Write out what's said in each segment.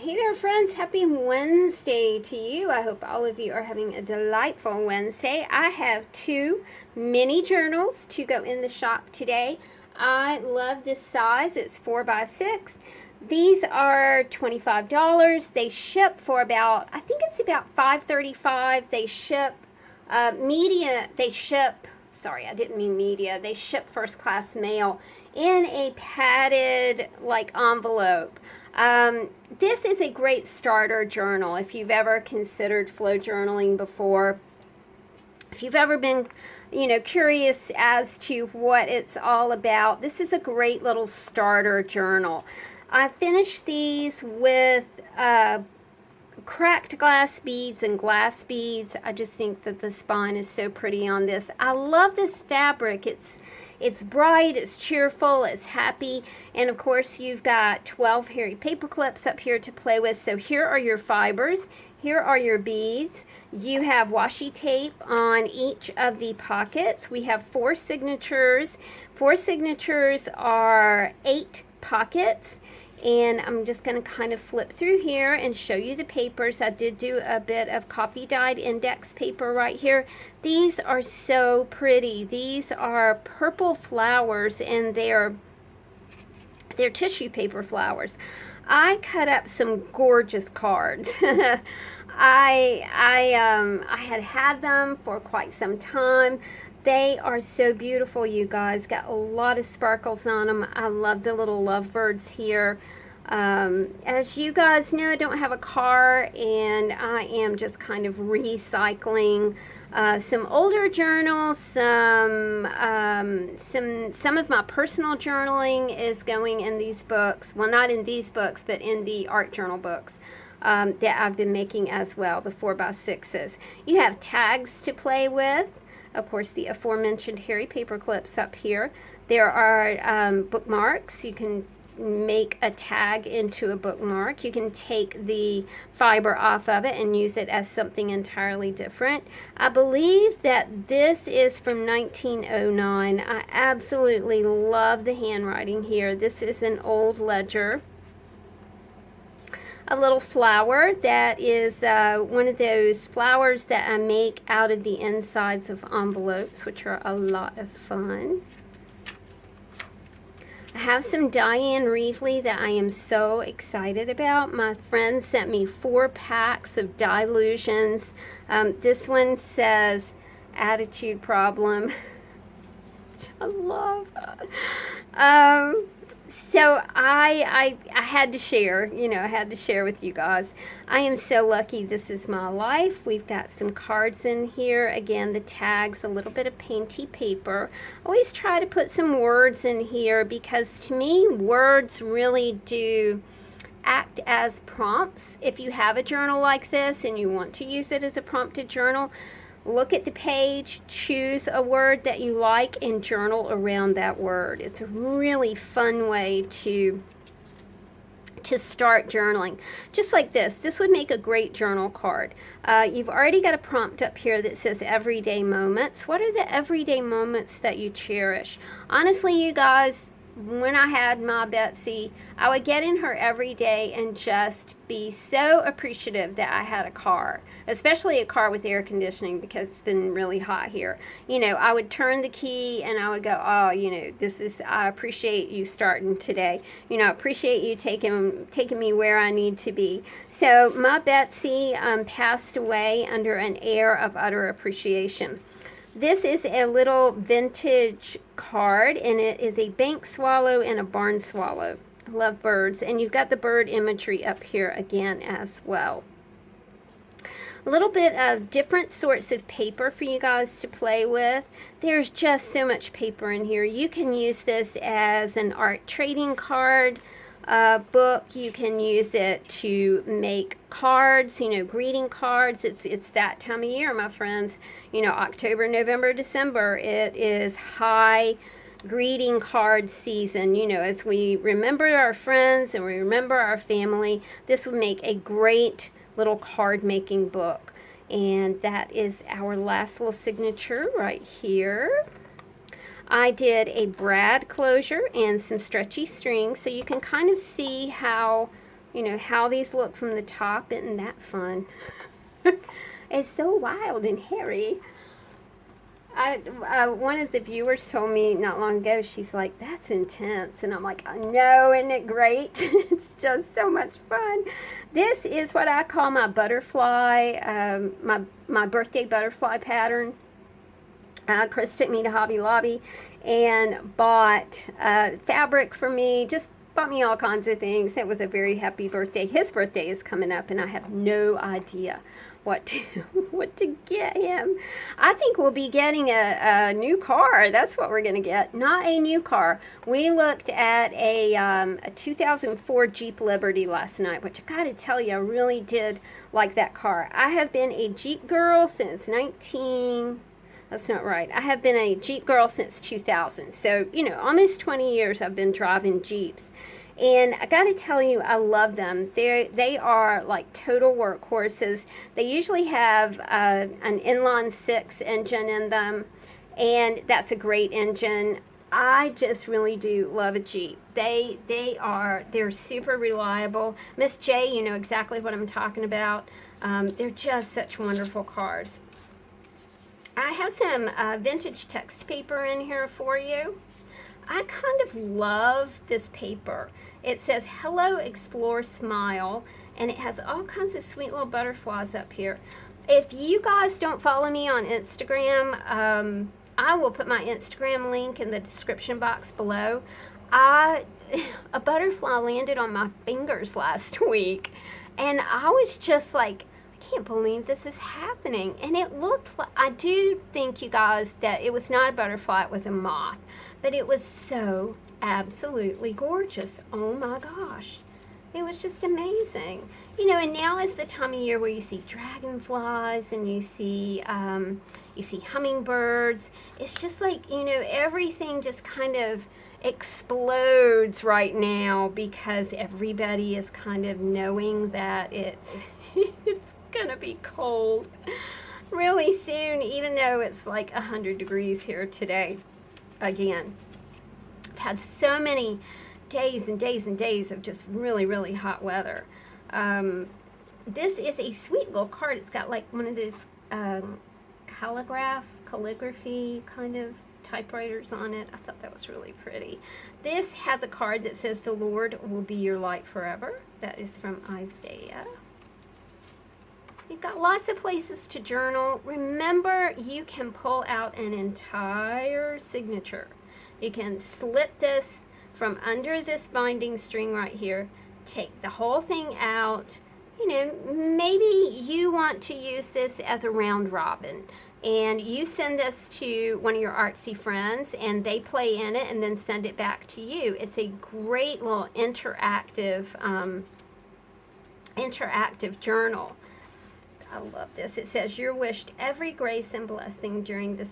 Hey there, friends. Happy Wednesday to you. I hope all of you are having a delightful Wednesday. I have two mini journals to go in the shop today. I love this size. It's 4x6. These are $25. They ship for about, I think it's about $5.35. They ship sorry, I didn't mean media. They ship first class mail in a padded envelope. This is a great starter journal if you've ever considered flow journaling before. If you've ever been, curious as to what it's all about, this is a great little starter journal. I finished these with cracked glass beads and glass beads. I just think that the spine is so pretty on this. I love this fabric. It's bright, it's cheerful, it's happy, and of course you've got 12 hairy paper clips up here to play with. So here are your fibers, here are your beads. You have washi tape on each of the pockets. We have 4 signatures. 4 signatures are 8 pockets. And I'm just going to kind of flip through here and show you the papers. I did do a bit of copy dyed index paper right here. These are so pretty. These are purple flowers, and they're tissue paper flowers. I cut up some gorgeous cards. I had them for quite some time. They are so beautiful, you guys. Got a lot of sparkles on them. I love the little lovebirds here. As you guys know, I don't have a car, and I am just kind of recycling some older journals. Some of my personal journaling is going in these books. Well, not in these books, but in the art journal books that I've been making as well, the 4x6s. You have tags to play with. Of course, the aforementioned hairy paper clips up here. There are bookmarks. You can make a tag into a bookmark. You can take the fiber off of it and use it as something entirely different. I believe that this is from 1909. I absolutely love the handwriting here. This is an old ledger. A little flower that is one of those flowers that I make out of the insides of envelopes, which are a lot of fun. I have some Diane Reevely that I am so excited about. My friend sent me 4 packs of Dilutions. This one says attitude problem, which I love. So I had to share, I had to share with you guys. I am so lucky. This is my life. We've got some cards in here. Again, the tags, a little bit of painty paper. Always try to put some words in here because to me, words really do act as prompts. If you have a journal like this and you want to use it as a prompted journal, look at the page, choose a word that you like, and journal around that word. It's a really fun way to start journaling. Just like this. This would make a great journal card. You've already got a prompt up here that says everyday moments. What are the everyday moments that you cherish? Honestly, you guys, when I had my Betsy, I would get in her every day and just be so appreciative that I had a car, especially a car with air conditioning because it's been really hot here. I would turn the key and I would go, oh, I appreciate you starting today. I appreciate you taking me where I need to be. So my Betsy passed away under an air of utter appreciation. This is a little vintage card, and it is a bank swallow and a barn swallow. I love birds, and you've got the bird imagery up here again as well. A little bit of different sorts of paper for you guys to play with. There's just so much paper in here. You can use this as an art trading card book. You can use it to make cards, greeting cards. It's that time of year, my friends. October, November, December. It is high greeting card season. As we remember our friends and we remember our family, this would make a great little card making book. And that is our last little signature right here. I did a brad closure and some stretchy strings, so you can kind of see how you know, how these look from the top. Isn't that fun? It's so wild and hairy. One of the viewers told me not long ago, she's like, that's intense. And I'm like, I know, isn't it great? It's just so much fun. This is what I call my butterfly, my birthday butterfly pattern. Chris took me to Hobby Lobby and bought fabric for me, just bought me all kinds of things. It was a very happy birthday. His birthday is coming up, and I have no idea what to get him. I think we'll be getting a new car. That's what we're going to get. Not a new car. We looked at a 2004 Jeep Liberty last night, which I got to tell you, I really did like that car. I have been a Jeep girl since that's not right. I have been a Jeep girl since 2000. So, you know, almost 20 years I've been driving Jeeps. And I got to tell you, I love them. They are like total workhorses. They usually have an inline 6 engine in them, and that's a great engine. I just really do love a Jeep. They're super reliable. Miss J, you know exactly what I'm talking about. They're just such wonderful cars. I have some vintage text paper in here for you. I kind of love this paper. It says, hello, explore, smile, and it has all kinds of sweet little butterflies up here. If you guys don't follow me on Instagram, I will put my Instagram link in the description box below. A butterfly landed on my fingers last week, and I was just like, I can't believe this is happening. And it looked like, I do think, you guys, that it was not a butterfly, it was a moth. But it was so absolutely gorgeous. Oh my gosh. It was just amazing. You know, and now is the time of year where you see dragonflies and you see hummingbirds. It's just like, you know, everything just kind of explodes right now because everybody is kind of knowing that it's gonna be cold really soon, even though it's like 100 degrees here today. Again, I've had so many days and days and days of just really, really hot weather. This is a sweet little card. It's got like one of those calligraphy kind of typewriters on it. I thought that was really pretty. This has a card that says, the Lord will be your light forever. That is from Isaiah. You've got lots of places to journal. Remember, you can pull out an entire signature. You can slip this from under this binding string right here, take the whole thing out. You know, maybe you want to use this as a round robin, and you send this to one of your artsy friends, and they play in it and then send it back to you. It's a great little interactive journal. I love this. It says, you're wished every grace and blessing during this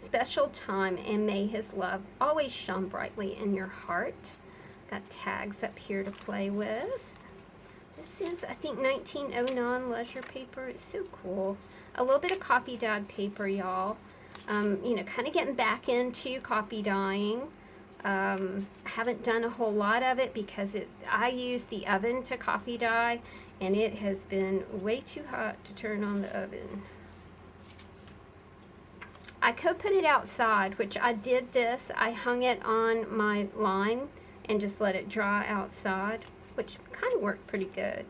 special time, and may his love always shine brightly in your heart. Got tags up here to play with. This is, I think, 1909 leisure paper. It's so cool. A little bit of copy dyed paper, y'all. You know, kind of getting back into copy dyeing. I haven't done a whole lot of it because I use the oven to copy dye, and it has been way too hot to turn on the oven. I could put it outside, which I did this. I hung it on my line and just let it dry outside, which kind of worked pretty good.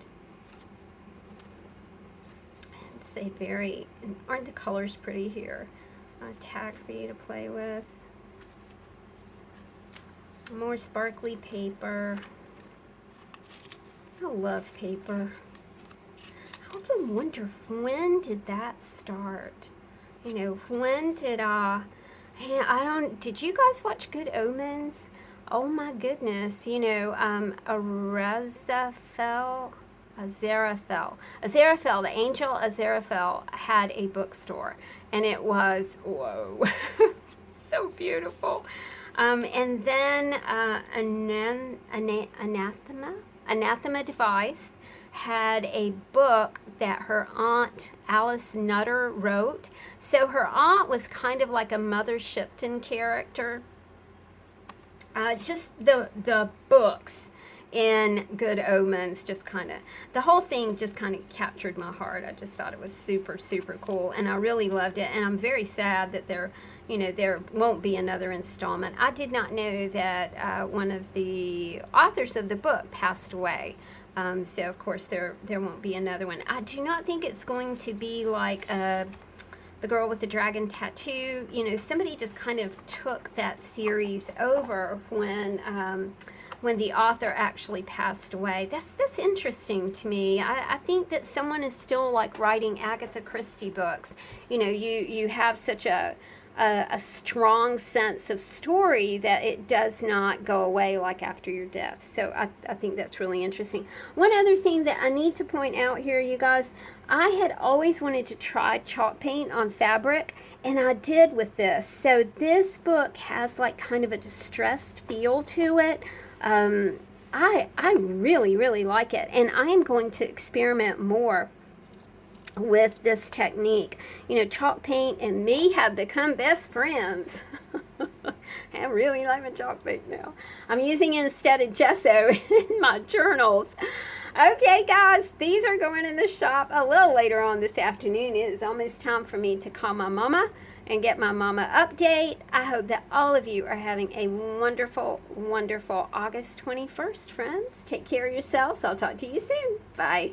It's a very, aren't the colors pretty here? A tag for you to play with. More sparkly paper. I love paper. I often wonder, when did that start? You know, when did did you guys watch Good Omens? Oh my goodness, you know, Aziraphale, the angel Aziraphale had a bookstore, and it was, whoa, so beautiful. And then Anathema Device had a book that her aunt Alice Nutter wrote. So her aunt was kind of like a Mother Shipton character. Just the books in Good Omens. Just kind of, the whole thing just kind of captured my heart. I just thought it was super, super cool, and I really loved it. And I'm very sad that there won't be another installment. I did not know that one of the authors of the book passed away. So of course there won't be another one. I do not think it's going to be like the girl with the dragon tattoo. Somebody just kind of took that series over when the author actually passed away. That's interesting to me. I think that someone is still like writing Agatha Christie books. You have such a strong sense of story that it does not go away like after your death. So I think that's really interesting. One other thing that I need to point out here, you guys, I had always wanted to try chalk paint on fabric, and I did with this. So this book has like kind of a distressed feel to it. I really, really like it, and I am going to experiment more with this technique. Chalk paint and me have become best friends. I really like my chalk paint now. I'm using it instead of gesso in my journals. Okay, guys, these are going in the shop a little later on this afternoon. It is almost time for me to call my mama and get my mama update. I hope that all of you are having a wonderful, wonderful August 21st, friends. Take care of yourselves. I'll talk to you soon. Bye.